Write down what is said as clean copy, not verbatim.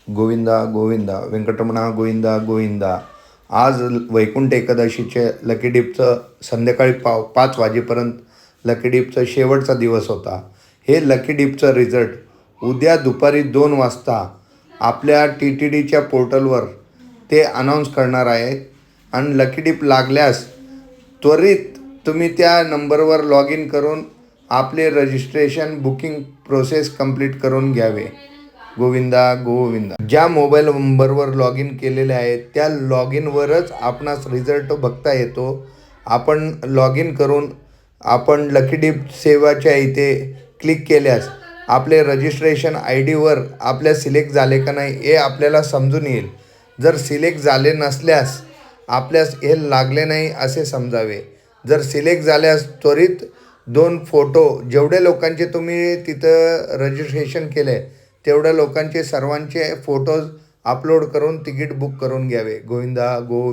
गोविंदा गोविंदा वेंकटरमणा गोविंदा गोविंदा. आज वैकुंठ एकादशीचे लकी डिपचं संध्याकाळी 5 वाजेपर्यंत लकी डिपचा शेवटचा दिवस होता. हे लकी डिपचं रिझल्ट उद्या दुपारी 2 वाजता आपल्या TTDच्या पोर्टलवर ते अनाऊन्स करणार आहेत. आणि लकी डिप लागल्यास त्वरित तुम्ही त्या नंबरवर लॉग इन करून आपले रजिस्ट्रेशन बुकिंग प्रोसेस कंप्लीट करून घ्यावे. गोविंदा गोविंदा. ज्या मोबाईल नंबरवर लॉग इन केलेले आहे त्या लॉग इनवरच आपणास रिझल्ट बघता येतो. आपण लॉग इन करून आपण लकी डिप सेवाच्या इथे क्लिक केल्यास आपले रजिस्ट्रेशन ID वर आपल्या सिलेक्ट झाले का नाही हे आपल्याला समजून येईल. जर सिलेक्ट झाले नसल्यास आपल्यास हे लागले नाही असे समजावे. जर सिलेक्ट झाल्यास त्वरित 2 फोटो जेवढे लोकांचे तुम्ही तिथं रजिस्ट्रेशन केले तेवढ्या लोकांचे सर्वांचे फोटोज अपलोड करून तिकीट बुक करून घ्यावे. गोविंदा गो